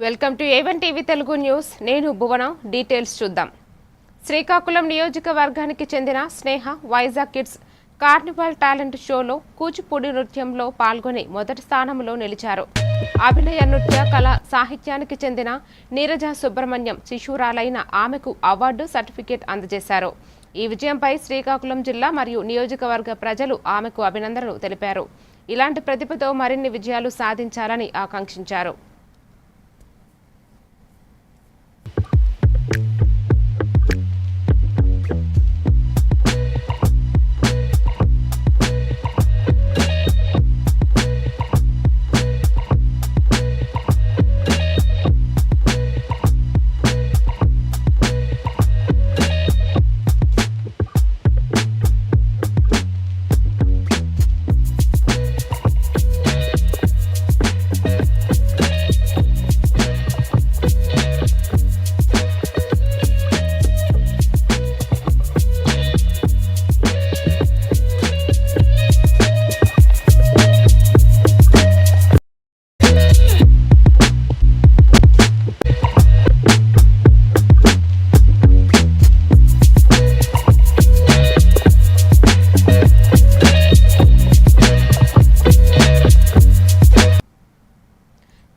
Welcome to A1 TV Telugu news. నేను భువన. Details చూద్దాం. శ్రీకాకుళం నియోజకవర్గానికి చెందిన స్నేహ వైజాగ్ కిడ్స్ కార్నివాల్ టాలెంట్ షోలో కూచిపూడి నృత్యంలో పాల్గొని మొదటి స్థానంలో నిలిచారు. అభినయ నృత్య కళ సాహిత్యానికి చెందిన నీరజ సుబ్రహ్మణ్యం శిశురాలైన ఆమెకు అవార్డు సర్టిఫికేట్ అందజేశారు. ఈ విజయంపై శ్రీకాకుళం జిల్లా మరియు నియోజకవర్గ ప్రజలు ఆమెకు అభినందనలు తెలిపారు. ఇలాంటి ప్రతిభతో మరిన్ని విజయాలు సాధించాలని ఆకాంక్షించారు.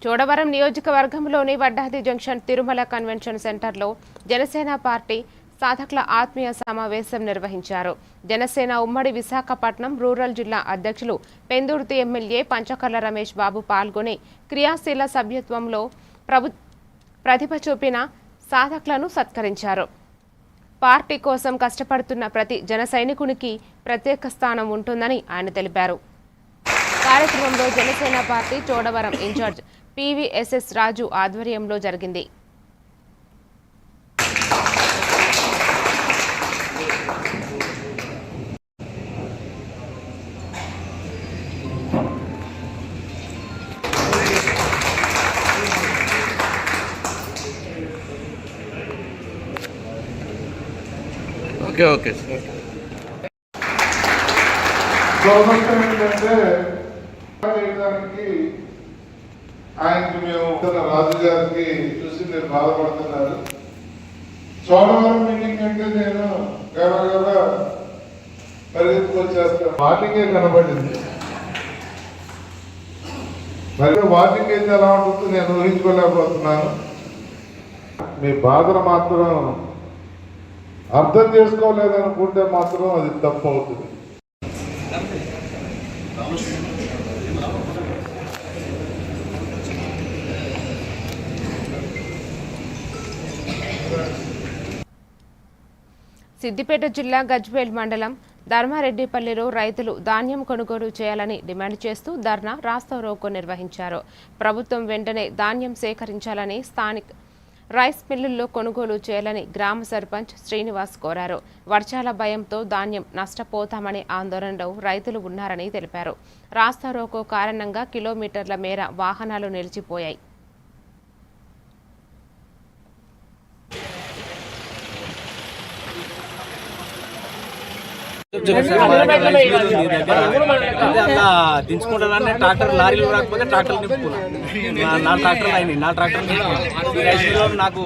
చోడవరం నియోజకవర్గంలోని వడ్డాది జంక్షన్ తిరుమల కన్వెన్షన్ సెంటర్లో జనసేన పార్టీ సాధకుల ఆత్మీయ సమావేశం నిర్వహించారు. జనసేన ఉమ్మడి విశాఖపట్నం రూరల్ జిల్లా అధ్యక్షులు పెందుర్తి ఎమ్మెల్యే పంచకర్ల రమేష్ బాబు పాల్గొని క్రియాశీల సభ్యత్వంలో ప్రతిభ చూపిన సాధకులను సత్కరించారు. పార్టీ కోసం కష్టపడుతున్న ప్రతి జన సైనికునికి ప్రత్యేక స్థానం ఉంటుందని ఆయన తెలిపారు. కార్యక్రమంలో Janasena party Chodavaram incharge PVSS Raju ఆధ్వర్యంలో జరిగింది. ఓకే ఆయనకి మేము రాజు గారికి చూసి మీరు బాధపడుతున్నారు. చోడవరం మీటింగ్ అంటే నేను గబగబా పరిగెత్తుకొచ్చేస్తాను. వాటింగే కనబడింది. మరి వాటింగ్ అయితే ఎలా ఉంటుందో నేను ఊహించుకోలేకపోతున్నాను. మీ బాధను మాత్రం అర్థం చేసుకోలేదనుకుంటే మాత్రం అది తప్పు అవుతుంది. సిద్దిపేట జిల్లా గజ్వేల్ మండలం ధర్మారెడ్డిపల్లిలో రైతులు ధాన్యం కొనుగోలు చేయాలని డిమాండ్ చేస్తూ ధర్నా రాస్తారోకో నిర్వహించారు. ప్రభుత్వం వెంటనే ధాన్యం సేకరించాలని, స్థానిక రైస్ మిల్లుల్లో కొనుగోలు చేయాలని గ్రామ సర్పంచ్ శ్రీనివాస్ కోరారు. వర్షాల భయంతో ధాన్యం నష్టపోతామనే ఆందోళనలో రైతులు ఉన్నారని తెలిపారు. రాస్తారోకో కారణంగా కిలోమీటర్ల మేర వాహనాలు నిలిచిపోయాయి. దించుకుంటానని ట్రాక్టర్ లారీలు రాకపోతే ట్రాక్టర్ నింపుకున్నాను. నా ట్రాక్టర్లు అయినాయి. నా ట్రాక్టర్ ఈ రైస్ మిల్లో నాకు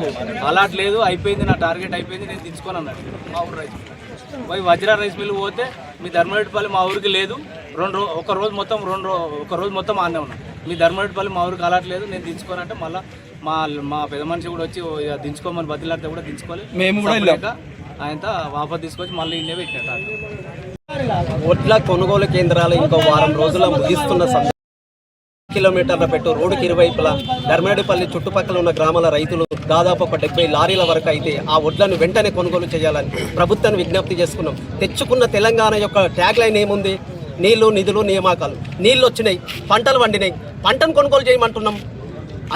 అలాట్ లేదు, అయిపోయింది, నా టార్గెట్ అయిపోయింది, నేను దించుకొని అన్నాడు మా ఊరు రైస్ మిల్. పోయి వజ్రా రైస్ మిల్ పోతే మీ ధర్మరెడ్డిపల్లి మా ఊరికి లేదు, ఒక రోజు మొత్తం ఆనే ఉన్నాను. మీ ధర్మరెడ్డిపల్లి మా ఊరికి అలాట్ లేదు, నేను దించుకోనంటే మళ్ళీ మా పెద్ద మనిషి కూడా వచ్చి దించుకోమని బదిలాడితే కూడా దించుకోలేదు. మేము కూడా ఆయనతో వాపస్ తీసుకొచ్చి మళ్ళీ ఇన్నే పెట్టినట్టు. ఒడ్ల కొనుగోలు కేంద్రాలు ఇంకో వారం రోజుల ముగిస్తున్న కిలోమీటర్ల పెట్టు రోడ్డుకి ఇరువైపులా ధర్మరెడ్డిపల్లి చుట్టుపక్కల ఉన్న గ్రామాల రైతులు దాదాపు ఒక 70 లారీల వరకు అయితే ఆ ఒడ్లను వెంటనే కొనుగోలు చేయాలని ప్రభుత్వాన్ని విజ్ఞప్తి చేసుకున్నాం. తెచ్చుకున్న తెలంగాణ యొక్క ట్యాగ్ లైన్ ఏముంది? నీళ్లు, నిధులు, నియామకాలు. నీళ్లు వచ్చినాయి, పంటలు వండినాయి, పంటను కొనుగోలు చేయమంటున్నాం.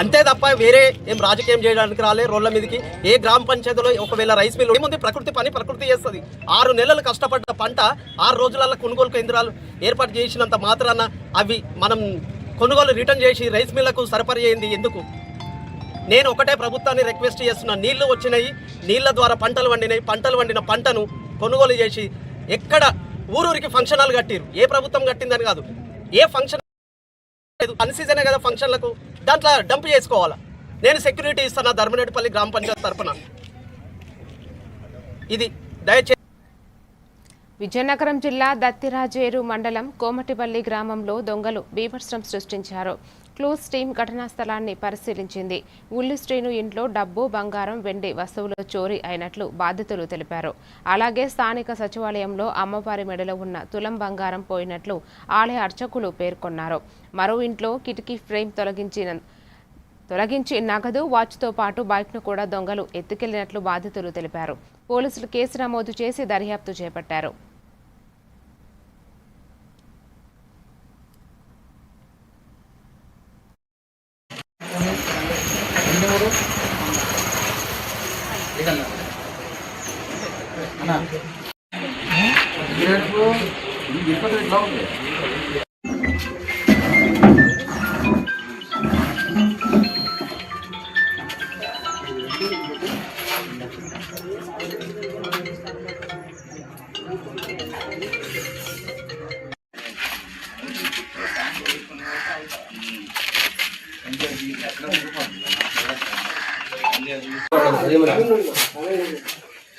అంతే తప్ప వేరే ఏం రాజకీయం చేయడానికి రాలే రోడ్ల మీదకి. ఏ గ్రామ పంచాయతీలో ఒకవేళ రైస్ మిల్ ఏముంది? ప్రకృతి పని ప్రకృతి చేస్తుంది. 6 నెలలు కష్టపడ్డ పంట 6 రోజులలో కొనుగోలు కేంద్రాలు ఏర్పాటు చేసినంత మాత్రాన అవి మనం కొనుగోలు రిటర్న్ చేసి రైస్ మిల్లకు సరఫరా చేయింది ఎందుకు? నేను ఒకటే ప్రభుత్వాన్ని రిక్వెస్ట్ చేస్తున్నా, నీళ్లు వచ్చినాయి, నీళ్ల ద్వారా పంటలు వండినాయి, పంటలు వండిన పంటను కొనుగోలు చేసి ఎక్కడ ఊరూరికి ఫంక్షన్ హాల్ కట్టిరు, ఏ ప్రభుత్వం కట్టిందని కాదు, ఏ ఫంక్షన్ అన్ సీజనే కదా ఫంక్షన్లకు, దాంట్లో డంప్ చేసుకోవాలా. నేను సెక్యూరిటీ ఇస్తాను ధర్మరెడ్డిపల్లి గ్రామ పంచాయతీ తరఫున. ఇది దయచేసి. విజయనగరం జిల్లా దత్తిరాజేరు మండలం కోమటిపల్లి గ్రామంలో దొంగలు బీభత్సం సృష్టించారు. క్లూస్ టీం ఘటనా స్థలాన్ని పరిశీలించింది. ఉల్లి శ్రీను ఇంట్లో డబ్బు, బంగారం, వెండి వస్తువులు చోరీ అయినట్లు బాధితులు తెలిపారు. అలాగే స్థానిక సచివాలయంలో అమ్మవారి మెడలో ఉన్న తులం బంగారం పోయినట్లు ఆలయ అర్చకులు పేర్కొన్నారు. మరో ఇంట్లో కిటికీ ఫ్రేమ్ తొలగించి నగదు, వాచ్తో పాటు బైక్ను కూడా దొంగలు ఎత్తుకెళ్లినట్లు బాధితులు తెలిపారు. పోలీసులు కేసు నమోదు చేసి దర్యాప్తు చేపట్టారు.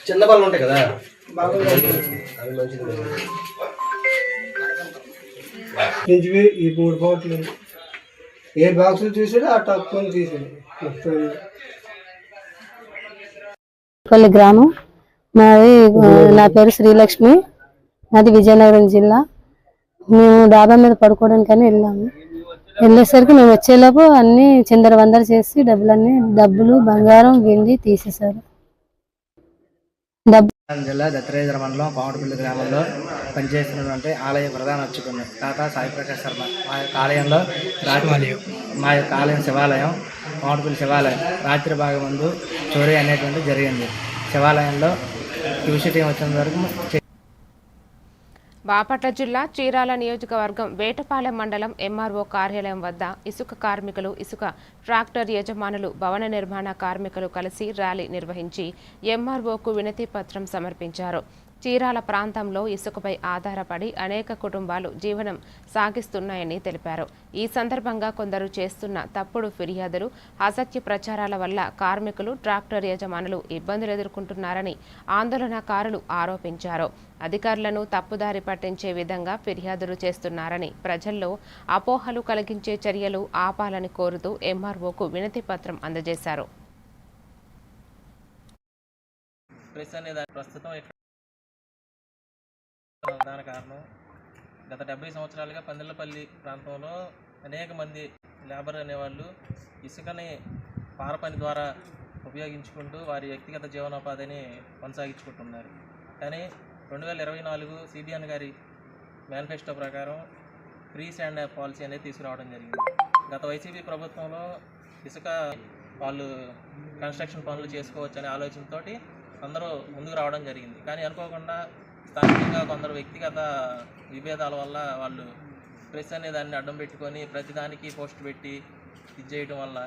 చిన్న బళ్ళు ఉంటాయి కదా, ఈ 3 బాటిల్ ఏ బాక్సులు చూసాడు ఆ టక్కుని తీసాడు. పల్లి గ్రామం మాది. నా పేరు శ్రీలక్ష్మి, నాది విజయనగరం జిల్లా. మేము డాబా మీద పడుకోవడానికని వెళ్ళాము. వెళ్ళేసరికి మేము వచ్చేలోపు అన్ని చిందరవందర చేసి డబ్బులు, బంగారం, వెండి తీసేశారు. జిల్లా దత్తిరాజేరు మండలం కోమటిపల్లి గ్రామంలో పనిచేస్తున్నటువంటి ఆలయ ప్రధాన అర్చకుడు తాతా సాయి ప్రకాష్ శర్మ. మా యొక్క ఆలయంలో ఆలయం శివాలయం, కోమటిపల్లి శివాలయం రాత్రి భాగం ముందు చోరీ అనేటువంటి జరిగింది. శివాలయంలో క్యూసీ టీం వచ్చిన వరకు. బాపట్ల జిల్లా చీరాల నియోజకవర్గం వేటపాలెం మండలం ఎంఆర్ఓ కార్యాలయం వద్ద ఇసుక కార్మికులు, ఇసుక ట్రాక్టర్ యజమానులు, భవన నిర్మాణ కార్మికులు కలిసి ర్యాలీ నిర్వహించి ఎంఆర్ఓకు వినతి పత్రం సమర్పించారు. చీరాల ప్రాంతంలో ఇసుకపై ఆధారపడి అనేక కుటుంబాలు జీవనం సాగిస్తున్నాయని తెలిపారు. ఈ సందర్భంగా కొందరు చేస్తున్న తప్పుడు ఫిర్యాదులు, అసత్య ప్రచారాల వల్ల కార్మికులు, ట్రాక్టర్ యజమానులు ఇబ్బందులు ఎదుర్కొంటున్నారని ఆందోళనకారులు ఆరోపించారు. అధికారులను తప్పుదారి పట్టించే విధంగా ఫిర్యాదులు చేస్తున్నారని, ప్రజల్లో అపోహలు కలిగించే చర్యలు ఆపాలని కోరుతూ ఎంఆర్ఓకు వినతి పత్రం అందజేశారు. దాని కారణం గత 70 సంవత్సరాలుగా పందిళ్ళపల్లి ప్రాంతంలో అనేక మంది లేబర్ అనేవాళ్ళు ఇసుకని పారపని ద్వారా ఉపయోగించుకుంటూ వారి వ్యక్తిగత జీవనోపాధిని కొనసాగించుకుంటున్నారు. కానీ 2024 సిబిఎన్ గారి మేనిఫెస్టో ప్రకారం ఫ్రీ శాండ్ పాలసీ అనేది తీసుకురావడం జరిగింది. గత వైసీపీ ప్రభుత్వంలో ఇసుక వాళ్ళు కన్స్ట్రక్షన్ పనులు చేసుకోవచ్చు అనే ఆలోచనతో అందరూ ముందుకు రావడం జరిగింది. కానీ అనుకోకుండా స్థానికంగా కొందరు వ్యక్తిగత విభేదాల వల్ల వాళ్ళు ప్రెస్ అనే దాన్ని అడ్డం పెట్టుకొని ప్రతిదానికి పోస్ట్ పెట్టి ఇది చేయడం వల్ల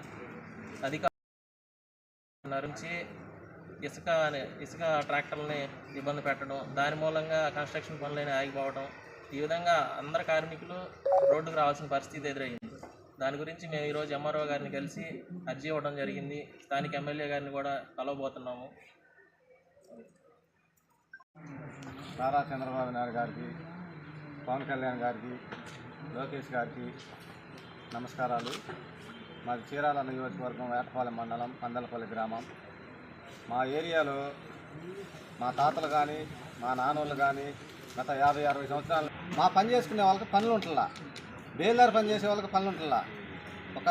అధికారుల నుంచి ఇసుక ట్రాక్టర్లని ఇబ్బంది పెట్టడం, దాని మూలంగా కన్స్ట్రక్షన్ పనులైన ఆగిపోవడం, ఈ విధంగా అందరు కార్మికులు రోడ్డుకు రావాల్సిన పరిస్థితి ఎదురైంది. దాని గురించి మేము ఈరోజు ఎంఆర్ఓ గారిని కలిసి అర్జీ ఇవ్వడం జరిగింది. స్థానిక ఎమ్మెల్యే గారిని కూడా కలవబోతున్నాము. నారా చంద్రబాబు నాయుడు గారికి, పవన్ కళ్యాణ్ గారికి, లోకేష్ గారికి నమస్కారాలు. మాది చీరాల నియోజకవర్గం వేటపాలెం మండలం పందలపల్లి గ్రామం. మా ఏరియాలో మా తాతలు కానీ మా నాన్నోళ్ళు కానీ గత 50-60 సంవత్సరాలు మా పని చేసుకునే వాళ్ళకి పనులు ఉంటుందా, బేల్దారి పని చేసే వాళ్ళకి పనులు ఉంటుందా. ఒక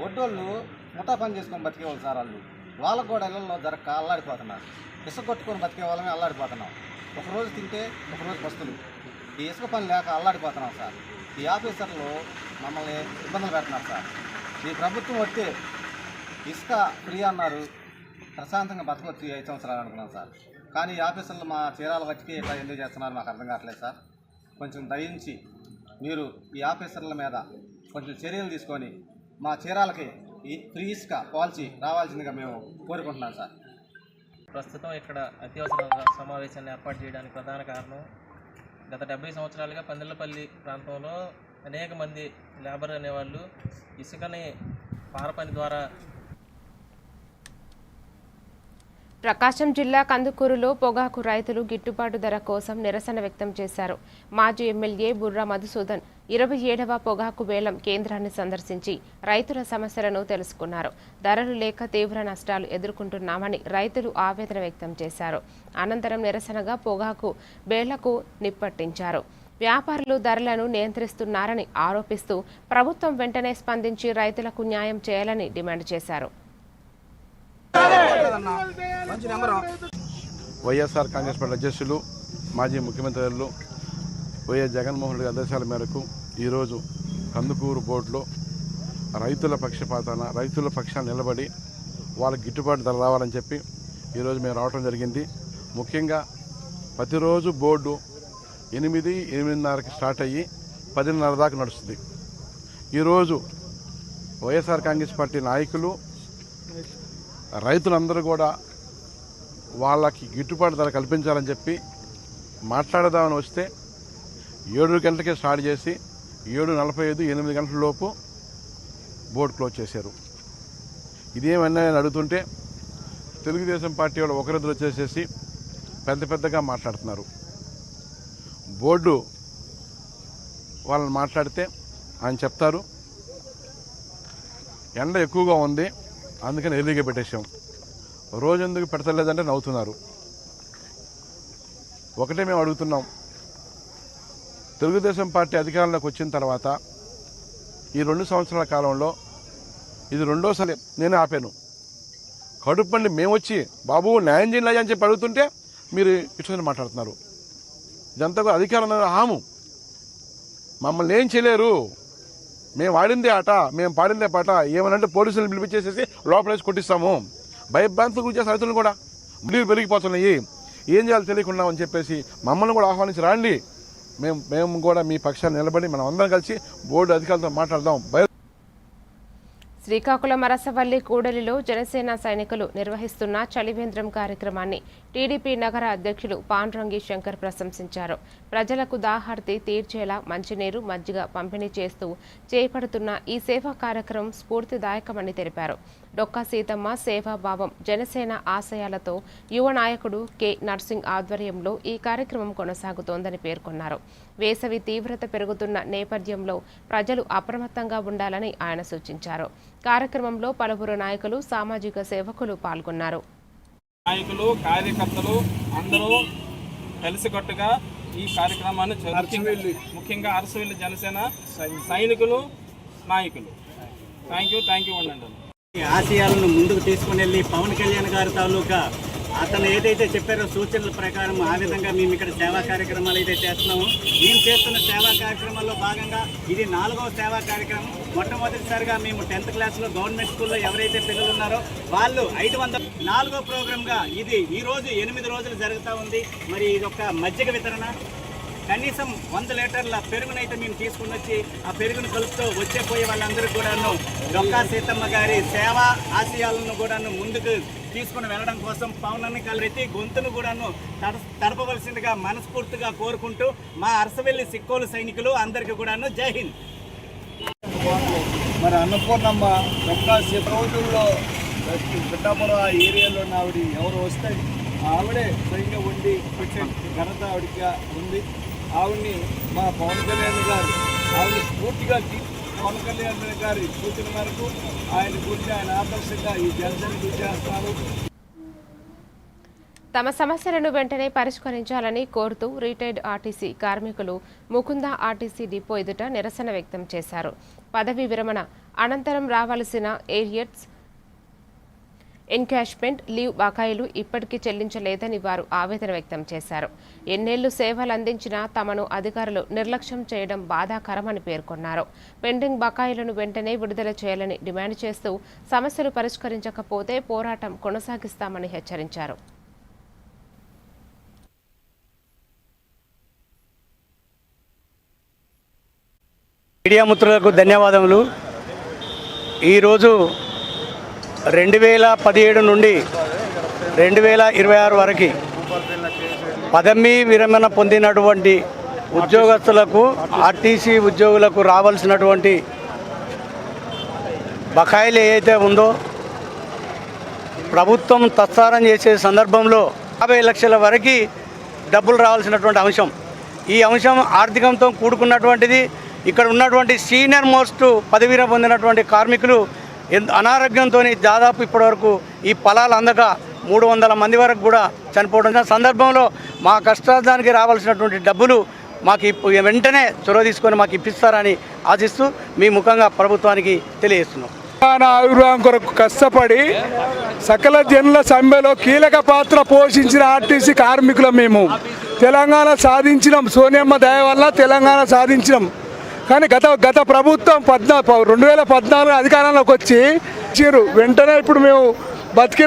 ఒడ్డోళ్ళు ముఠా పని చేసుకొని బతికేవాళ్ళు సార్. వాళ్ళకు కూడా ఇళ్ళల్లో జరగక అల్లాడిపోతున్నారు. ఇసుక కొట్టుకొని బతికే వాళ్ళమే అల్లాడిపోతున్నాం. ఒకరోజు తింటే ఒకరోజు బస్తులు. ఈ ఇసుక పని లేక అల్లాడిపోతున్నాం సార్. ఈ ఆఫీసర్లు మమ్మల్ని ఇబ్బందులు పెడుతున్నారు సార్. ఈ ప్రభుత్వం వస్తే ఇసుక ఫ్రీ అన్నారు, ప్రశాంతంగా బతకొచ్చి 5 సంవత్సరాలు అనుకున్నాం సార్. కానీ ఈ ఆఫీసర్లు మా చీరాల వచ్చి ఇట్లా ఎందుకు చేస్తున్నారు మాకు అర్థం కావట్లేదు సార్. కొంచెం దయించి మీరు ఈ ఆఫీసర్ల మీద కొంచెం చర్యలు తీసుకొని మా చీరాలకి ఈ ఫ్రీ ఇసుక పాలసీ రావాల్సిందిగా మేము కోరుకుంటున్నాం సార్. ప్రస్తుతం ఇక్కడ అత్యవసర సమావేశాన్ని ఏర్పాటు చేయడానికి ప్రధాన కారణం గత 70 సంవత్సరాలుగా పందిళ్ళపల్లి ప్రాంతంలో అనేక మంది లేబర్ అనేవాళ్ళు ఇసుకని పారపని ద్వారా ప్రకాశం జిల్లా కందుకూరులో పొగాకు రైతులు గిట్టుబాటు ధర కోసం నిరసన వ్యక్తం చేశారు. మాజీ ఎమ్మెల్యే బుర్రా మధుసూదన్ 27వ పొగాకు వేలం కేంద్రాన్ని సందర్శించి రైతుల సమస్యలను తెలుసుకున్నారు. ధరలు లేక తీవ్ర నష్టాలు ఎదుర్కొంటున్నామని రైతులు ఆవేదన వ్యక్తం చేశారు. అనంతరం నిరసనగా పొగాకు బేళ్లకు నిప్పట్టించారు. వ్యాపారులు ధరలను నియంత్రిస్తున్నారని ఆరోపిస్తూ ప్రభుత్వం వెంటనే స్పందించి రైతులకు న్యాయం చేయాలని డిమాండ్ చేశారు. వైఎస్ఆర్ కాంగ్రెస్ పార్టీ అధ్యక్షులు మాజీ ముఖ్యమంత్రులు వైఎస్ జగన్మోహన్ రెడ్డి ఆదేశాల మేరకు ఈరోజు కందుకూరు బోర్డులో రైతుల పక్షాన నిలబడి వాళ్ళకి గిట్టుబాటు ధర రావాలని చెప్పి ఈరోజు మేము రావడం జరిగింది. ముఖ్యంగా ప్రతిరోజు బోర్డు 8-8:30కి స్టార్ట్ అయ్యి 10:30 దాకా నడుస్తుంది. ఈరోజు వైఎస్ఆర్ కాంగ్రెస్ పార్టీ నాయకులు రైతులందరూ కూడా వాళ్ళకి గిట్టుబాటు ధర కల్పించాలని చెప్పి మాట్లాడదామని వస్తే 7 గంటలకే స్టార్ట్ చేసి 7:45, 8 గంటల లోపు బోర్డు క్లోజ్ చేశారు. ఇదేమన్నా అడుగుతుంటే తెలుగుదేశం పార్టీ వాళ్ళు ఒకరిద్దరు వచ్చేసేసి పెద్దగా మాట్లాడుతున్నారు. బోర్డు వాళ్ళని మాట్లాడితే ఆయన చెప్తారు ఎండ ఎక్కువగా ఉంది అందుకని ఎర్లీగా పెట్టేశాం, రోజు ఎందుకు పెడతలేదంటే నవ్వుతున్నారు. ఒకటే మేము అడుగుతున్నాం, తెలుగుదేశం పార్టీ అధికారంలోకి వచ్చిన తర్వాత ఈ 2 సంవత్సరాల కాలంలో ఇది రెండోసారి నేను ఆపాను. కడుపండి మేము వచ్చి బాబు న్యాయం చేయాలి అని చెప్పి అడుగుతుంటే మీరు ఇట్లా మాట్లాడుతున్నారు. ఇదంతా కూడా అధికారం హాము. మమ్మల్ని ఏం చేయలేరు, మేము ఆడిందే ఆట, మేము పాడిందే పాట, ఏమనంటే పోలీసులను పిలిపించేసేసి లోపలేసి కొట్టిస్తాము. భయభ్రాంతులు గురించి రైతులను కూడా నీళ్ళు పెరిగిపోతున్నాయి, ఏం చేయాలో తెలియకుండా అని చెప్పేసి మమ్మల్ని కూడా ఆహ్వానించి రాండి, మేము కూడా మీ పక్షాన్ని నిలబడి మనం అందరం కలిసి బోర్డు అధికారులతో మాట్లాడదాం. శ్రీకాకుళం అరసవల్లి కూడలిలో జనసేన సైనికులు నిర్వహిస్తున్న చలివేంద్రం కార్యక్రమాన్ని టీడీపీ నగర అధ్యక్షులు పాండ్రంగి శంకర్ ప్రశంసించారు. ప్రజలకు దాహార్తి తీర్చేలా మంచినీరు, మజ్జిగ పంపిణీ చేస్తూ చేపడుతున్న ఈ సేవా కార్యక్రమం స్ఫూర్తిదాయకమని తెలిపారు. డొక్కా సీతమ్మ సేవాభావం జనసేన ఆశయాలతో యువ నాయకుడు కె నర్సింగ్ ఆధ్వర్యంలో ఈ కార్యక్రమం కొనసాగుతోందని పేర్కొన్నారు. వేసవి తీవ్రత పెరుగుతున్న నేపథ్యంలో ప్రజలు అప్రమత్తంగా ఉండాలని ఆయన సూచించారు. కార్యక్రమంలో పలువురు నాయకులు, సామాజిక సేవకులు పాల్గొన్నారు. నాయకులు, కార్యకర్తలు అందరూ కలిసికట్టుగా ఈ కార్యక్రమాన్ని ముఖ్యంగా అరసవెల్లి జనసేన సైనికులు, నాయకులు థ్యాంక్ యూ ఉండండి. ఆశయాలను ముందుకు తీసుకుని వెళ్ళి పవన్ కళ్యాణ్ గారి తాలూకా అతను ఏదైతే చెప్పారో సూచనల ప్రకారం ఆ విధంగా మేము ఇక్కడ సేవా కార్యక్రమాలు అయితే చేస్తున్నాము. మేము చేస్తున్న సేవా కార్యక్రమాల్లో భాగంగా ఇది 4వ సేవా కార్యక్రమం. మొట్టమొదటిసారిగా మేము 10th క్లాస్లో గవర్నమెంట్ స్కూల్లో ఎవరైతే పిల్లలు ఉన్నారో వాళ్ళు 504వ ప్రోగ్రామ్గా ఇది ఈరోజు 8 రోజులు జరుగుతూ ఉంది. మరి ఇదొక మజ్జిగ వితరణ, కనీసం 100 లీటర్ల పెరుగునైతే మేము తీసుకుని వచ్చి ఆ పెరుగును కలుపుతూ పోయే వాళ్ళందరికీ కూడాను డొక్కా సీతమ్మ గారి సేవా ఆశయాలను కూడాను ముందుకు తీసుకుని వెళ్ళడం కోసం పవనాన్ని కలిపి గొంతును కూడాను తడపవలసిందిగా మనస్ఫూర్తిగా కోరుకుంటూ మా అరసవెల్లి సిక్కోలు సైనికులు అందరికీ కూడాను జై హింద్. మరి అన్నపూర్ణమ్మ డొక్కా రోజుల్లో పిఠాపురం ఆ ఏరియాలో ఆవిడ ఎవరు వస్తే ఆవిడే స్వయంగా ఉండి పెట్టే ఘనత ఆవిడకి ఉంది. ఆవిడ్ని మా పవన్ కళ్యాణ్ గారు ఆవిడని పూర్తిగా పవన్ కళ్యాణ్ గారి సూచన మేరకు ఆయన గురించి ఆయన ఆదర్శంగా ఈ జనసేన చేస్తారు. తమ సమస్యలను వెంటనే పరిష్కరించాలని కోరుతూ రిటైర్డ్ ఆర్టీసీ కార్మికులు ముకుంద ఆర్టీసీ డిపో ఎదుట నిరసన వ్యక్తం చేశారు. పదవీ విరమణ అనంతరం రావాల్సిన ఏరియర్స్, ఎన్కాష్మెంట్ లీవ్ బకాయిలు ఇప్పటికీ చెల్లించలేదని వారు ఆవేదన వ్యక్తం చేశారు. ఎన్నేళ్లు సేవలు అందించినా తమను అధికారులు నిర్లక్ష్యం చేయడం బాధాకరమని పేర్కొన్నారు. పెండింగ్ బకాయిలను వెంటనే విడుదల చేయాలని డిమాండ్ చేస్తూ సమస్యలు పరిష్కరించకపోతే పోరాటం కొనసాగిస్తామని హెచ్చరించారు. మీడియా మిత్రులకు ధన్యవాదములు. ఈరోజు 2017 నుండి 2026 వరకు పదవీ విరమణ పొందినటువంటి ఉద్యోగస్తులకు, ఆర్టీసీ ఉద్యోగులకు రావాల్సినటువంటి బకాయిలు ఏదైతే ఉందో ప్రభుత్వం తత్సారం చేసే సందర్భంలో 50 లక్షల వరకు డబ్బులు రావాల్సినటువంటి అంశం. ఈ అంశం ఆర్థికంతో కూడుకున్నటువంటిది. ఇక్కడ ఉన్నటువంటి సీనియర్ మోస్ట్ పదవీన పొందినటువంటి కార్మికులు అనారోగ్యంతో దాదాపు ఇప్పటివరకు ఈ ఫలాలు అందక 300 మంది వరకు కూడా చనిపోవడం సందర్భంలో మా కష్టానికి రావాల్సినటువంటి డబ్బులు మాకు వెంటనే చొరవ తీసుకొని మాకు ఇప్పిస్తారని ఆశిస్తూ మీ ముఖంగా ప్రభుత్వానికి తెలియజేస్తున్నాం. ఆవిర్భావం కొరకు కష్టపడి సకల జనుల సమ్మెలో కీలక పాత్ర పోషించిన ఆర్టీసీ కార్మికులం మేము. తెలంగాణ సాధించినాం, సోనియమ్మ దయ వల్ల తెలంగాణ సాధించినాం. కానీ గత ప్రభుత్వం 2014 అధికారంలోకి వచ్చి వెంటనే ఇప్పుడు మేము బతికే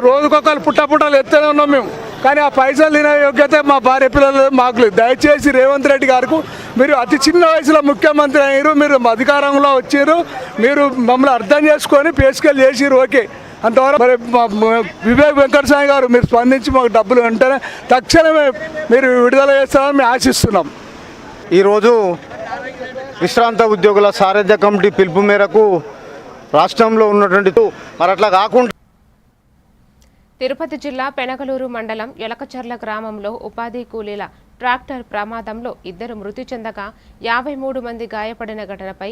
రోజుకొకరు పుట్టలు ఎత్తనే ఉన్నాం మేము. కానీ ఆ పైసలు తినే యోగ్యత మా భార్య పిల్లలు మాకు లేదు. దయచేసి రేవంత్ రెడ్డి గారికి మీరు అతి చిన్న వయసులో ముఖ్యమంత్రి అయ్యారు, మీరు అధికారంలో వచ్చారు, మీరు మమ్మల్ని అర్థం చేసుకొని పేసుకెళ్ళి చేసిరు, ఓకే. అంతవరకు మరి వివేక్ వెంకటస్వామి గారు మీరు స్పందించి మాకు డబ్బులు వెంటనే తక్షణమే మీరు విడుదల చేస్తారని మేము ఆశిస్తున్నాం. ఈరోజు విశ్రాంత ఉద్యోగుల సారథ్య కమిటీ పిలుపు మేరకు రాష్ట్రంలో ఉన్నటువంటి మరి అట్లా కాకుండా తిరుపతి జిల్లా పెనగలూరు మండలం ఎలకచర్ల గ్రామంలో ఉపాధి కూలీల ట్రాక్టర్ ప్రమాదంలో 2 మృతి చెందగా 53 మంది గాయపడిన ఘటనపై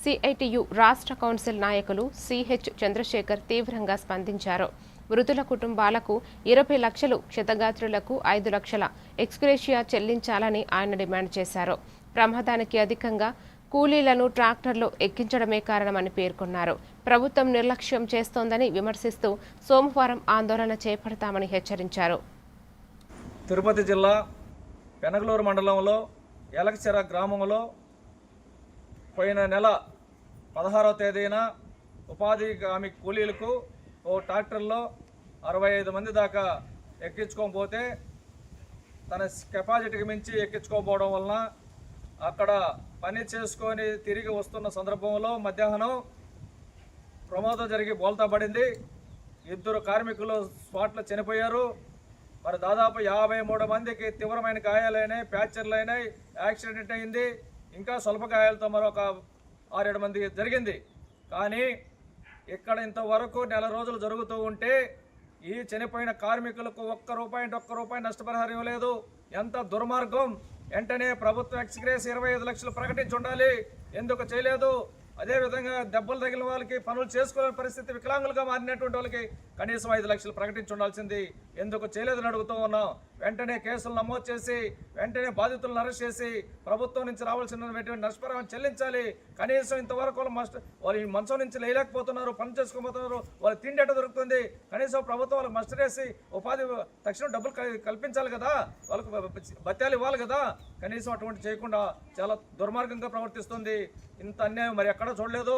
సిఐటియు రాష్ట్ర కౌన్సిల్ నాయకులు సిహెచ్ చంద్రశేఖర్ తీవ్రంగా స్పందించారు. మృతుల కుటుంబాలకు 20 లక్షలు, క్షతగాత్రులకు 5 లక్షల ఎక్స్గ్రేషియా చెల్లించాలని ఆయన డిమాండ్ చేశారు. ప్రమాదానికి అధికంగా కూలీలను ట్రాక్టర్లో ఎక్కించడమే కారణమని పేర్కొన్నారు. ప్రభుత్వం నిర్లక్ష్యం చేస్తోందని విమర్శిస్తూ సోమవారం ఆందోళన చేపడతామని హెచ్చరించారు. తిరుపతి జిల్లా పెనగలూరు మండలంలో ఎలకచెర గ్రామంలో పోయిన నెల 16వ తేదీన ఉపాధి హామీ కూలీలకు ఓ ట్రాక్టర్లో 65 మంది దాకా ఎక్కించుకోకపోతే తన కెపాసిటీకి మించి ఎక్కించుకోకపోవడం వలన అక్కడ పని చేసుకొని తిరిగి వస్తున్న సందర్భంలో మధ్యాహ్నం ప్రమాదం జరిగి బోల్తా పడింది. 2 కార్మికులు స్పాట్లో చనిపోయారు. మరి దాదాపు 53 మందికి తీవ్రమైన గాయాలైనాయి, ఫ్రాక్చర్లు అయినాయి, యాక్సిడెంట్ అయింది. ఇంకా స్వల్ప గాయాలతో మరొక 6-7 మందికి జరిగింది. కానీ ఇక్కడ ఇంతవరకు నెల రోజులు జరుగుతూ ఉంటే ఈ చనిపోయిన కార్మికులకు ఒక్క రూపాయి నష్టపరిహారం ఇవ్వలేదు. ఎంత దుర్మార్గం! వెంటనే ప్రభుత్వం ఎక్స్గ్రేస్ 25 లక్షలు ప్రకటించి ఉండాలి. ఎందుకు చేయలేదు? అదేవిధంగా దెబ్బలు తగిలిన వాళ్ళకి పనులు చేసుకోలేని పరిస్థితి, వికలాంగులుగా మారినటువంటి వాళ్ళకి కనీసం 5 లక్షలు ప్రకటించి ఉండాల్సింది ఎందుకు చేయలేదని అడుగుతూ ఉన్నాం. వెంటనే కేసులు నమోదు చేసి వెంటనే బాధితులను అరెస్ట్ చేసి ప్రభుత్వం నుంచి రావాల్సినటువంటి నష్టపరిహారం చెల్లించాలి. కనీసం ఇంతవరకు వాళ్ళు ఈ మంచం నుంచి లేలేకపోతున్నారు, పని చేసుకోబోతున్నారు, వాళ్ళు తిండి ఎట్ట దొరుకుతుంది. కనీసం ప్రభుత్వం వాళ్ళకి మస్టరేసి ఉపాధి తక్షణం డబ్బులు కల్పించాలి కదా, వాళ్ళకు భత్యాలు ఇవ్వాలి కదా. కనీసం అటువంటి చేయకుండా చాలా దుర్మార్గంగా ప్రవర్తిస్తుంది. ఇంత అన్యాయం మరి ఎక్కడా చూడలేదు.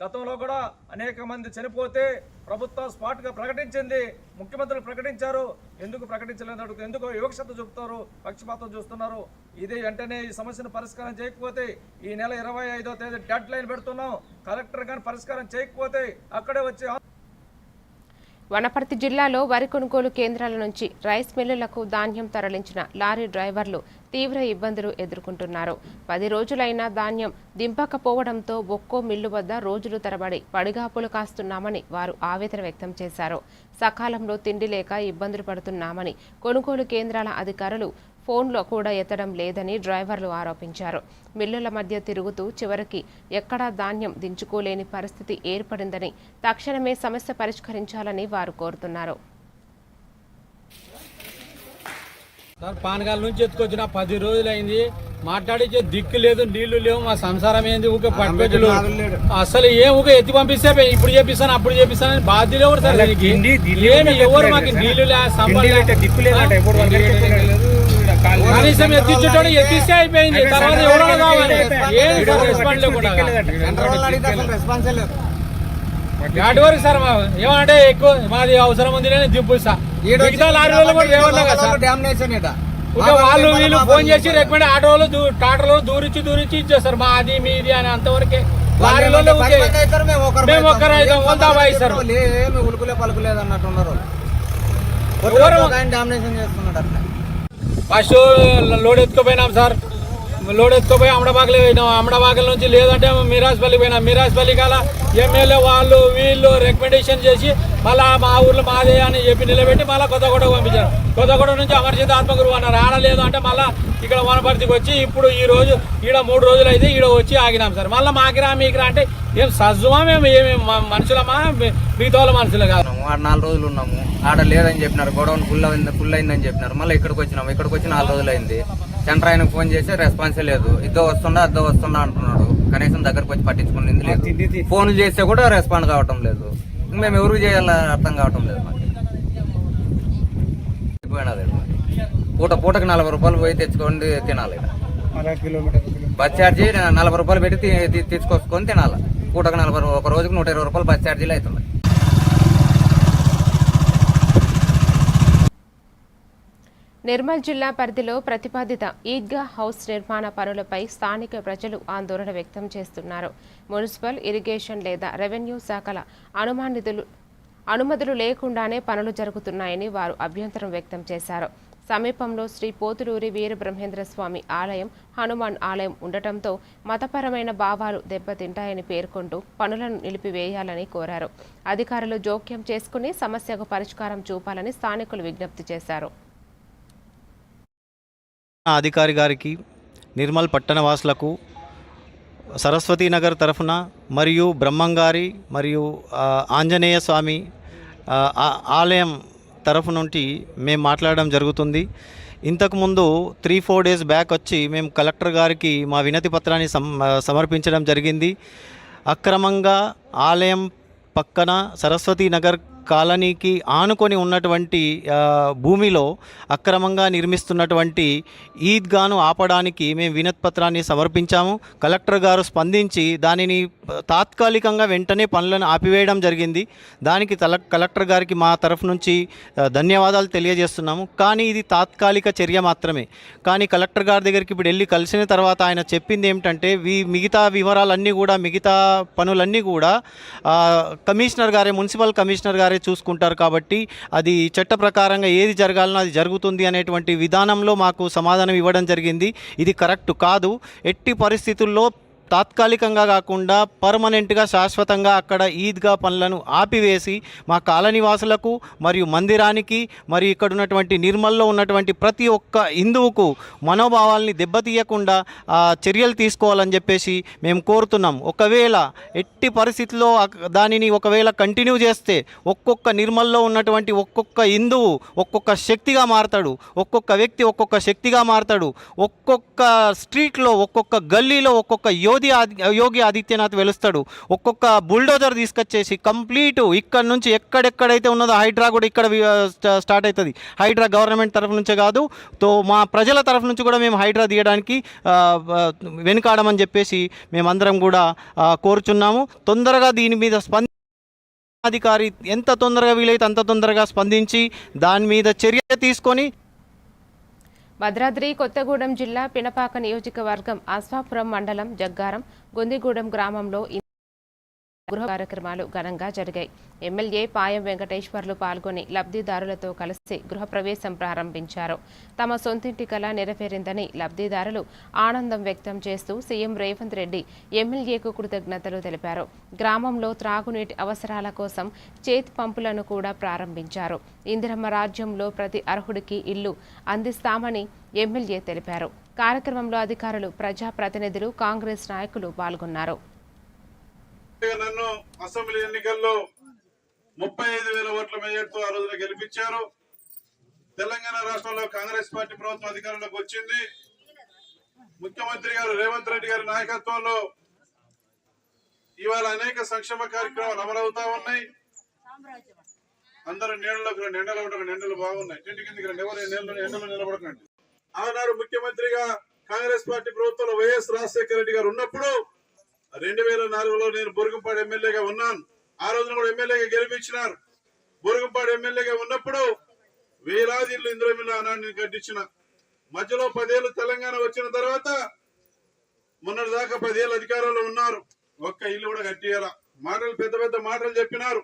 గతంలో కూడా అనేక మంది చనిపోతే ప్రభుత్వం స్పాట్గా ప్రకటించింది, ముఖ్యమంత్రులు ప్రకటించారు. ఎందుకు ప్రకటించలేదు అడుగుతుంది. ఎందుకు వివక్షత చూపుతారు, పక్షపాతం చూస్తున్నారు. ఇది వెంటనే ఈ సమస్యను పరిష్కారం చేయకపోతే ఈ నెల 25వ తేదీ డెడ్ లైన్ పెడుతున్నాం. కలెక్టర్ కానీ పరిష్కారం చేయకపోతే అక్కడే వచ్చి వనపర్తి జిల్లాలో వరి కొనుగోలు కేంద్రాల నుంచి రైస్ మిల్లులకు ధాన్యం తరలించిన లారీ డ్రైవర్లు తీవ్ర ఇబ్బందులు ఎదుర్కొంటున్నారు. 10 రోజులైనా ధాన్యం దింపకపోవడంతో ఒక్కో మిల్లు వద్ద రోజులు తరబడి పడిగాపులు కాస్తున్నామని వారు ఆవేదన వ్యక్తం చేశారు. సకాలంలో తిండి లేక ఇబ్బందులు పడుతున్నామని కొనుగోలు కేంద్రాల అధికారులు ఫోన్లో కూడా ఎత్తడం లేదని డ్రైవర్లు ఆరోపించారు. మిల్లుల మధ్య తిరుగుతూ చివరికి ఎక్కడా ధాన్యం దించుకోలేని పరిస్థితి ఏర్పడిందని తక్షణమే సమస్య పరిష్కరించాలని వారు కోరుతున్నారు. పానకాల నుంచి ఎత్తుకొచ్చిన 10 రోజులైంది, మాట్లాడించే దిక్కు లేదు, నీళ్లు లేవు, మా సంసారం ఏంది, ఊకే పట్టుకొచ్చులు అసలు ఏం ఊకే ఎత్తి పంపిస్తే ఇప్పుడు చేపిస్తాను అప్పుడు చేపిస్తానని బాధ్యులు ఎవరు సార్? ఏమి ఎవరు మాకు నీళ్లు కనీసం ఎత్తించేటోడు ఎత్తిస్తే అయిపోయింది. తర్వాత ఎవరైనా కావాలి ఏం రెస్పాన్స్ లేకుండా వాటి వరకు సార్ ఏమంటే ఎక్కువ మాది అవసరం ఉంది నేను దింపుస్తా. మిగతా లారీలో కూడా వాళ్ళు వీళ్ళు ఫోన్ చేసి రికమెండ్ ఆటోలు టాటర్లో దూరించి ఇచ్చేస్తారు మాది మీది అని. అంతవరకే లారీలో మేము ఒక్కరైతాం వందా బాయిస్తారు. ఉలుకులే పలుకులేదు అన్నట్టున్నారు. ఫస్ట్ లోడ్ ఎత్తుకుపోయినాం సార్, లోడ్ ఎత్తుకుపోయి అమడబాగలే పోయినాం. అమడబాగల నుంచి లేదంటే మిరాజ్పల్లి పోయినాం. మిరాజ్పల్లి కాల ఎమ్మెల్యే వాళ్ళు వీళ్ళు రికమెండేషన్ చేసి మళ్ళీ మా ఊర్లో మాదే అని చెప్పి నిలబెట్టి మళ్ళీ కొత్తగూడ పంపించారు. కొత్తగూడ నుంచి అమర్చిత ఆత్మగురువు అన్నారు. ఆడలేదు అంటే మళ్ళీ ఇక్కడ వనపర్తికి వచ్చి ఇప్పుడు ఈ రోజు ఈడ 3 రోజులు అయితే ఈడ వచ్చి ఆగినాం సార్. మళ్ళీ మాకిరా మీకిరా అంటే ఏం సజ్జమా మేము ఏమేమి మనుషులమా మిగతా వాళ్ళ మనుషులు కాదు. ఆడ 4 రోజులు ఉన్నాము. ఆడ లేదని చెప్పినారు, గొడవను ఫుల్ అయిందని చెప్పినారు. మళ్ళీ ఇక్కడికి వచ్చినాము. ఇక్కడికి వచ్చి 4 రోజులు అయింది. సెంటర్ ఆయనకు ఫోన్ చేసి రెస్పాన్సే లేదు. ఇద్దో వస్తుందా అంటున్నాడు. కనీసం దగ్గరకు వచ్చి పట్టించుకునేది లేదు. ఫోన్లు చేస్తే కూడా రెస్పాండ్ కావటం లేదు. మేము ఎవరికి చేయాలో అర్థం కావటం లేదు. మాకు పూటకు 40 రూపాయలు పోయి తెచ్చుకొని తినాలి. బస్ ఛార్జీ 40 రూపాయలు పెట్టి తీసుకొచ్చుకొని తినాలి. పూటకు 40, ఒక రోజుకు 120 రూపాయలు బస్ ఛార్జీలు అవుతుంది. నిర్మల్ జిల్లా పరిధిలో ప్రతిపాదిత ఈద్గా హౌస్ నిర్మాణ పనులపై స్థానిక ప్రజలు ఆందోళన వ్యక్తం చేస్తున్నారు. మున్సిపల్, ఇరిగేషన్ లేదా రెవెన్యూ శాఖల అనుమతులు లేకుండానే పనులు జరుగుతున్నాయని వారు అభ్యంతరం వ్యక్తం చేశారు. సమీపంలో శ్రీ పోతులూరి వీరబ్రహ్మేంద్రస్వామి ఆలయం, హనుమాన్ ఆలయం ఉండటంతో మతపరమైన భావాలు దెబ్బతింటాయని పేర్కొంటూ పనులను నిలిపివేయాలని కోరారు. అధికారులు జోక్యం చేసుకుని సమస్యకు పరిష్కారం చూపాలని స్థానికులు విజ్ఞప్తి చేశారు. అధికారి గారికి, నిర్మల్ పట్టణవాసులకు సరస్వతీనగర్ తరఫున మరియు బ్రహ్మంగారి మరియు ఆంజనేయ స్వామి ఆలయం తరఫు నుండి మేము మాట్లాడడం జరుగుతుంది. ఇంతకుముందు 3-4 డేస్ బ్యాక్ వచ్చి మేము కలెక్టర్ గారికి మా వినతి పత్రాన్ని సమర్పించడం జరిగింది. అక్రమంగా ఆలయం పక్కన సరస్వతీనగర్ కాలనీకి ఆనుకొని ఉన్నటువంటి భూమిలో అక్రమంగా నిర్మిస్తున్నటువంటి ఈద్గాను ఆపడానికి మేము వినతి పత్రాన్ని సమర్పించాము. కలెక్టర్ గారు స్పందించి దానిని తాత్కాలికంగా వెంటనే పనులను ఆపివేయడం జరిగింది. దానికి కలెక్టర్ గారికి మా తరఫు నుంచి ధన్యవాదాలు తెలియజేస్తున్నాము. కానీ ఇది తాత్కాలిక చర్య మాత్రమే. కానీ కలెక్టర్ గారి దగ్గరికి ఇప్పుడు వెళ్ళి కలిసిన తర్వాత ఆయన చెప్పింది ఏమిటంటే మిగతా వివరాలన్నీ కూడా, మిగతా పనులన్నీ కూడా కమిషనర్ గారే, మున్సిపల్ కమిషనర్ గారే చూసుకుంటారు. కాబట్టి అది చట్ట ప్రకారంగా ఏది జరగాలనో అది జరుగుతుంది అనేటువంటి విధానంలో మాకు సమాధానం ఇవ్వడం జరిగింది. ఇది కరెక్ట్ కాదు. ఎట్టి పరిస్థితుల్లో తాత్కాలికంగా కాకుండా పర్మనెంట్గా, శాశ్వతంగా అక్కడ ఈద్గా పనులను ఆపివేసి మా కాలనీవాసులకు మరియు మందిరానికి మరియు ఇక్కడ ఉన్నటువంటి నిర్మల్లో ఉన్నటువంటి ప్రతి ఒక్క హిందువుకు మనోభావాల్ని దెబ్బతీయకుండా చర్యలు తీసుకోవాలని చెప్పేసి మేము కోరుతున్నాం. ఒకవేళ ఎట్టి పరిస్థితుల్లో దానిని ఒకవేళ కంటిన్యూ చేస్తే ఒక్కొక్క నిర్మల్లో ఉన్నటువంటి ఒక్కొక్క హిందువు ఒక్కొక్క శక్తిగా మారతాడు. ఒక్కొక్క వ్యక్తి ఒక్కొక్క శక్తిగా మారతాడు. ఒక్కొక్క స్ట్రీట్లో, ఒక్కొక్క గల్లీలో ఒక్కొక్క యోగి ఆదిత్యనాథ్ వెలుస్తాడు. ఒక్కొక్క బుల్డోజర్ తీసుకొచ్చేసి కంప్లీట్ ఇక్కడ నుంచి ఎక్కడెక్కడైతే ఉన్నదో హైడ్రా కూడా ఇక్కడ స్టార్ట్ అవుతుంది. హైడ్రా గవర్నమెంట్ తరఫు నుంచే కాదు, మా ప్రజల తరఫు నుంచి కూడా మేము హైడ్రా తీయడానికి వెనుకాడమని చెప్పేసి మేమందరం కూడా కోరుచున్నాము. తొందరగా దీని మీద అధికారి ఎంత తొందరగా వీలైతే అంత తొందరగా స్పందించి దాని మీద చర్య తీసుకొని. భద్రాద్రి కొత్తగూడెం జిల్లా పినపాక నియోజకవర్గం అశ్వాపురం మండలం జగ్గారం గొందిగూడెం గ్రామంలో గృహ కార్యక్రమాలు ఘనంగా జరిగాయి. ఎమ్మెల్యే పాయం వెంకటేశ్వర్లు పాల్గొని లబ్ధిదారులతో కలిసి గృహప్రవేశం ప్రారంభించారు. తమ సొంతింటి కల నెరవేరిందని లబ్ధిదారులు ఆనందం వ్యక్తం చేస్తూ సీఎం రేవంత్ రెడ్డి ఎమ్మెల్యేకు కృతజ్ఞతలు తెలిపారు. గ్రామంలో త్రాగునీటి అవసరాల కోసం చేతి పంపులను కూడా ప్రారంభించారు. ఇందిరమ్మ రాజ్యంలో ప్రతి అర్హుడికి ఇల్లు అందిస్తామని ఎమ్మెల్యే తెలిపారు. కార్యక్రమంలో అధికారులు, ప్రజాప్రతినిధులు, కాంగ్రెస్ నాయకులు పాల్గొన్నారు. నన్ను అసెంబ్లీ ఎన్నికల్లో 35,000 ఓట్ల మెజార్టీతో ఆ రోజున గెలిపించారు. తెలంగాణ రాష్ట్రంలో కాంగ్రెస్ పార్టీ ప్రభుత్వం అధికారంలోకి వచ్చింది. ముఖ్యమంత్రి గారు రేవంత్ రెడ్డి గారి నాయకత్వంలో ఇవాళ అనేక సంక్షేమ కార్యక్రమాలు అమలవుతా ఉన్నాయి. అందరూ నీళ్ళలోకి రండి, ఎండలో ఉండకండి, ఎండలు బాగున్నాయి, ఇంటి కిందికి రండి, ఎవరు ఎండలో నిలబడకండి. ఆనాడు ముఖ్యమంత్రిగా కాంగ్రెస్ పార్టీ ప్రభుత్వంలో వైఎస్ రాజశేఖర రెడ్డి గారు ఉన్నప్పుడు 2004లో నేను బొరుగుంపాడు ఎమ్మెల్యేగా ఉన్నాను. ఆ రోజున కూడా ఎమ్మెల్యేగా గెలిపించినారు. బొరుగుంపాడు ఎమ్మెల్యేగా ఉన్నప్పుడు వేలాది ఇల్లు ఇందిరమిల్లు ఆనాడు కట్టించిన. మధ్యలో 10 ఏళ్ళు తెలంగాణ వచ్చిన తర్వాత మొన్నటి దాకా 10 ఏళ్ళు అధికారంలో ఉన్నారు. ఒక్క ఇల్లు కూడా కట్టియారా. మాటలు పెద్ద పెద్ద మాటలు చెప్పినారు.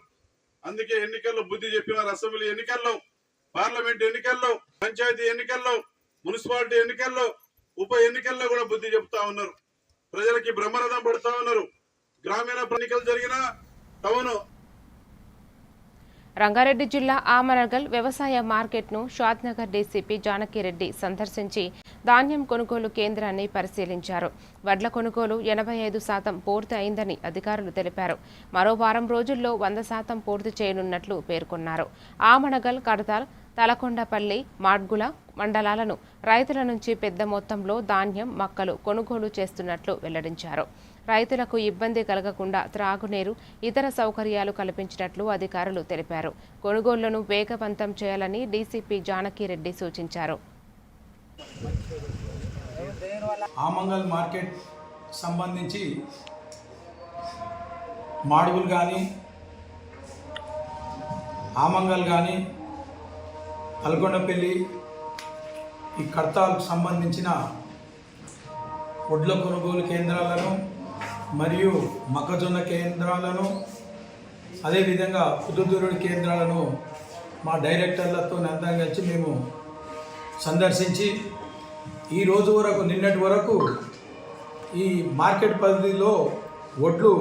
అందుకే ఎన్నికల్లో బుద్ధి చెప్పినారు. అసెంబ్లీ ఎన్నికల్లో, పార్లమెంట్ ఎన్నికల్లో, పంచాయతీ ఎన్నికల్లో, మున్సిపాలిటీ ఎన్నికల్లో, ఉప ఎన్నికల్లో కూడా బుద్ధి చెప్తా ఉన్నారు. ప్రజలకి బ్రహ్మరథం పడుతా ఉన్నారు. గ్రామీణ ఎన్నికలు జరిగిన టౌన్ రంగారెడ్డి జిల్లా ఆమనగల్ వ్యవసాయ మార్కెట్ను షాద్నగర్ డీసీపీ జానకిరెడ్డి సందర్శించి ధాన్యం కొనుగోలు కేంద్రాన్ని పరిశీలించారు. వడ్ల కొనుగోలు 85% పూర్తి అయిందని అధికారులు తెలిపారు. మరో వారం రోజుల్లో 100% పూర్తి చేయనున్నట్లు పేర్కొన్నారు. ఆమనగల్, కడతాల్, తలకొండపల్లి, మాడ్గుల మండలాలను రైతుల నుంచి పెద్ద మొత్తంలో ధాన్యం, మక్కలు కొనుగోలు చేస్తున్నట్లు వెల్లడించారు. రైతులకు ఇబ్బంది కలగకుండా త్రాగునీరు, ఇతర సౌకర్యాలు కల్పించినట్లు అధికారులు తెలిపారు. కొనుగోళ్లను వేగవంతం చేయాలని డీసీపీ జానకిరెడ్డి సూచించారు. ఆమంగల్ మార్కెట్ సంబంధించి మాడుగులు కానీ, ఆమంగల్ కానీ, తలకొండపల్లి, ఈ కడతాలకు సంబంధించిన వడ్ల కొనుగోలు కేంద్రాలను మరియు మొక్కజొన్న కేంద్రాలను, అదేవిధంగా పొద్దుతిరుగుడు కేంద్రాలను మా డైరెక్టర్లతో అందరం కలిసి మేము సందర్శించి ఈ రోజు వరకు, నిన్నటి వరకు ఈ మార్కెట్ పరిధిలో వడ్లు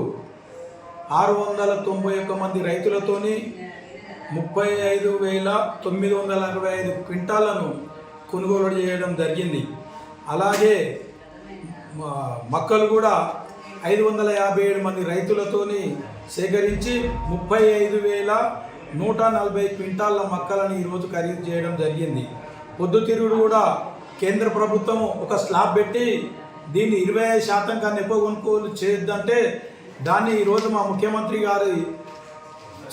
691 మంది రైతులతోని 35,965 క్వింటాలను కొనుగోలు చేయడం జరిగింది. అలాగే మక్కలు కూడా 557 మంది రైతులతోని సేకరించి 35,140 క్వింటాల మక్కలను ఈరోజు ఖరీదు చేయడం జరిగింది. పొద్దుతిరుగుడు కూడా కేంద్ర ప్రభుత్వం ఒక స్లాబ్ పెట్టి దీన్ని 25% కన్నా ఎక్కువ కొనుగోలు చేయొద్దంటే దాన్ని ఈరోజు మా ముఖ్యమంత్రి గారి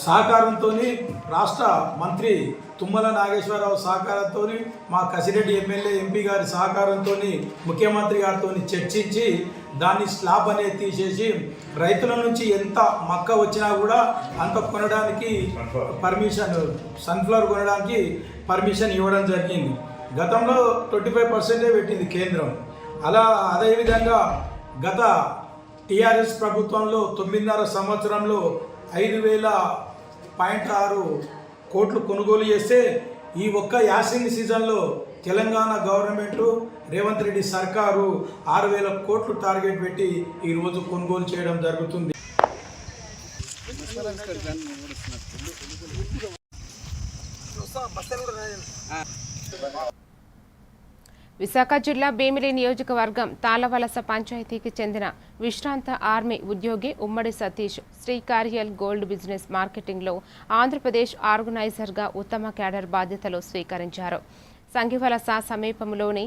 సహకారంతో, రాష్ట్ర మంత్రి తుమ్మల నాగేశ్వరరావు సహకారంతో, మా కసిరెడ్డి ఎమ్మెల్యే ఎంపీ గారి సహకారంతో ముఖ్యమంత్రి గారితో చర్చించి దాన్ని స్లాబ్ అనేది తీసేసి రైతుల నుంచి ఎంత మక్క వచ్చినా కూడా అంత కొనడానికి పర్మిషన్, సన్ఫ్లవర్ కొనడానికి పర్మిషన్ ఇవ్వడం జరిగింది. గతంలో 25% పెట్టింది కేంద్రం. అదేవిధంగా గత టీఆర్ఎస్ ప్రభుత్వంలో 9.5 సంవత్సరంలో 5,000.6 కోట్లు కొనుగోలు చేస్తే ఈ ఒక్క యాసింగ్ సీజన్లో తెలంగాణ గవర్నమెంటు రేవంత్ రెడ్డి సర్కారు 6,000 కోట్లు టార్గెట్ పెట్టి ఈరోజు కొనుగోలు చేయడం జరుగుతుంది. విశాఖ జిల్లా భీమిలి నియోజకవర్గం తాళవలస పంచాయతీకి చెందిన విశ్రాంత ఆర్మీ ఉద్యోగి ఉమ్మడి సతీష్ శ్రీకారియల్ గోల్డ్ బిజినెస్ మార్కెటింగ్లో ఆంధ్రప్రదేశ్ ఆర్గనైజర్గా ఉత్తమ క్యాడర్ బాధ్యతలు స్వీకరించారు. సంగివలస సమీపంలోని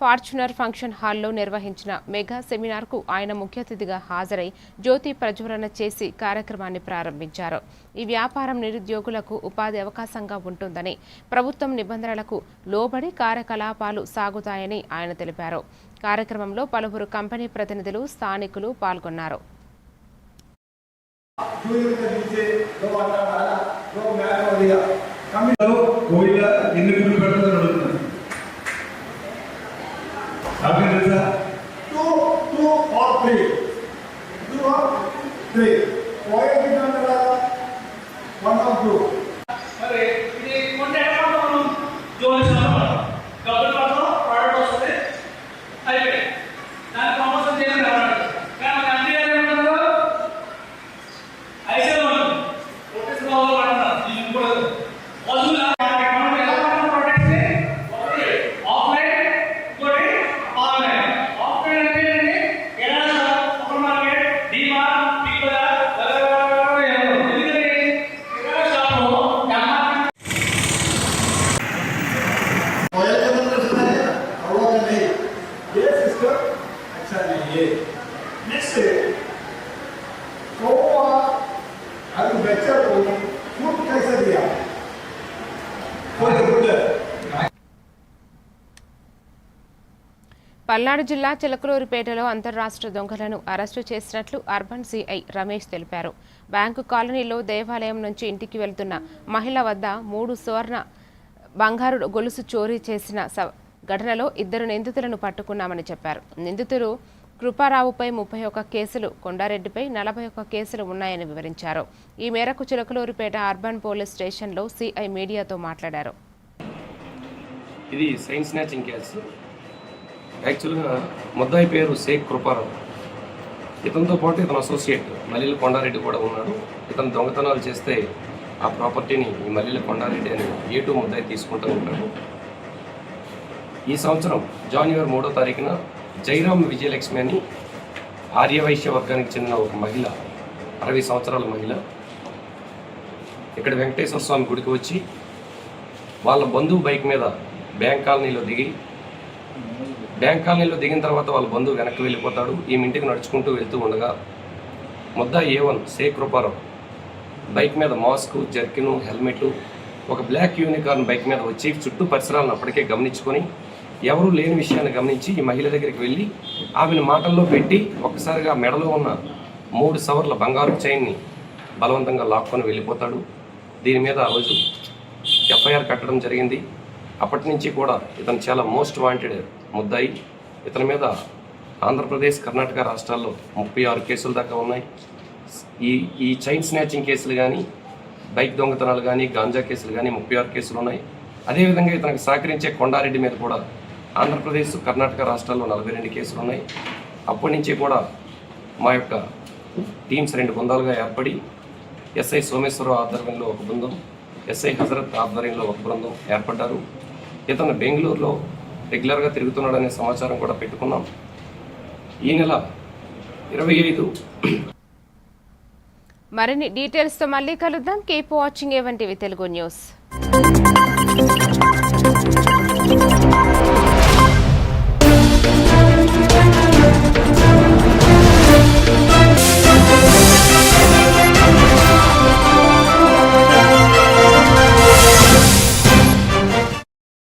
ఫార్చునర్ ఫంక్షన్ హాల్లో నిర్వహించిన మెగా సెమినార్కు ఆయన ముఖ్య అతిథిగా హాజరై జ్యోతి ప్రజ్వలన చేసి కార్యక్రమాన్ని ప్రారంభించారు. ఈ వ్యాపారం నిరుద్యోగులకు ఉపాధి అవకాశంగా ఉంటుందని, ప్రభుత్వం నిబంధనలకు లోబడి కార్యకలాపాలు సాగుతాయని ఆయన తెలిపారు. కార్యక్రమంలో పలువురు కంపెనీ ప్రతినిధులు, స్థానికులు పాల్గొన్నారు. పల్నాడు జిల్లా చిలకలూరిపేటలో అంతర్రాష్ట్ర దొంగలను అరెస్టు చేసినట్లు అర్బన్ సిఐ రమేష్ తెలిపారు. బ్యాంకు కాలనీలో దేవాలయం నుంచి ఇంటికి వెళ్తున్న మహిళ వద్ద 3 స్వర్ణ బంగారు గొలుసు చోరీ చేసిన ఘటనలో 2 నిందితులను పట్టుకున్నామని చెప్పారు. నిందితులు కృపారావుపై 31 కేసులు, కొండారెడ్డిపై 41 కేసులు ఉన్నాయని వివరించారు. ఈ మేరకు చిలకలూరిపేట అర్బన్ పోలీస్ స్టేషన్లో సిఐ మీడియాతో మాట్లాడారు. ఇది సైన్స్ స్నాచింగ్ కేసు. యాక్చువల్గా ముద్దాయి పేరు షేక్ కృపారావు. ఇతనితో పాటు ఇతను అసోసియేట్ మల్లెల కొండారెడ్డి కూడా ఉన్నాడు. ఇతను దొంగతనాలు చేస్తే ఆ ప్రాపర్టీని ఈ మల్లెల కొండారెడ్డి అని A2 ముద్దాయి తీసుకుంటూ ఉంటాడు. ఈ సంవత్సరం జనవరి 3వ తారీఖున జైరామ్ విజయలక్ష్మి అని ఆర్యవైశ్య వర్గానికి చెందిన ఒక మహిళ, 60 సంవత్సరాల మహిళ, ఇక్కడ వెంకటేశ్వర స్వామి గుడికి వచ్చి వాళ్ళ బంధువు బైక్ మీద బ్యాంక్ కాలనీలో దిగిన తర్వాత వాళ్ళ బంధువు వెనక్కి వెళ్ళిపోతాడు. ఈ ఇంటికి నడుచుకుంటూ వెళ్తూ ఉండగా ముద్దాయి A1 షేక్ కృపారావు బైక్ మీద మాస్క్, జర్కిను, హెల్మెట్, ఒక బ్లాక్ యూనికార్న్ బైక్ మీద వచ్చి చుట్టూ పరిసరాలను అప్పటికే గమనించుకొని ఎవరూ లేని విషయాన్ని గమనించి ఈ మహిళ దగ్గరికి వెళ్ళి ఆమెను మాటల్లో పెట్టి ఒక్కసారిగా మెడలో ఉన్న 3 సవర్ల బంగారు చైన్ని బలవంతంగా లాక్కొని వెళ్ళిపోతాడు. దీని మీద ఆ రోజు ఎఫ్ఐఆర్ కట్టడం జరిగింది. అప్పటి నుంచి కూడా ఇతను చాలా మోస్ట్ వాంటెడ్ ముద్దాయి. ఇతని మీద ఆంధ్రప్రదేశ్, కర్ణాటక రాష్ట్రాల్లో 36 కేసులు దాకా ఉన్నాయి. ఈ చైన్ స్నాచింగ్ కేసులు కానీ, బైక్ దొంగతనాలు కానీ, గాంజా కేసులు కానీ 36 కేసులు ఉన్నాయి. అదేవిధంగా ఇతనికి సహకరించే కొండారెడ్డి మీద కూడా ఆంధ్రప్రదేశ్, కర్ణాటక రాష్ట్రాల్లో 42 కేసులు ఉన్నాయి. అప్పటి నుంచి కూడా మా యొక్క టీమ్స్ 2 బృందాలుగా ఏర్పడి ఎస్ఐ సోమేశ్వరరావు ఆధ్వర్యంలో ఒక బృందం, ఎస్ఐ హజరత్ ఆధ్వర్యంలో ఒక బృందం ఏర్పడ్డారు. ఇతను బెంగళూరులో రెగ్యులర్గా తిరుగుతున్నాడనే సమాచారం కూడా పెట్టుకున్నాం. ఈ నెల 25 మరిన్ని డీటెయిల్స్తో మళ్ళీ కలుద్దాం. Keep watching A1 TV Telugu news.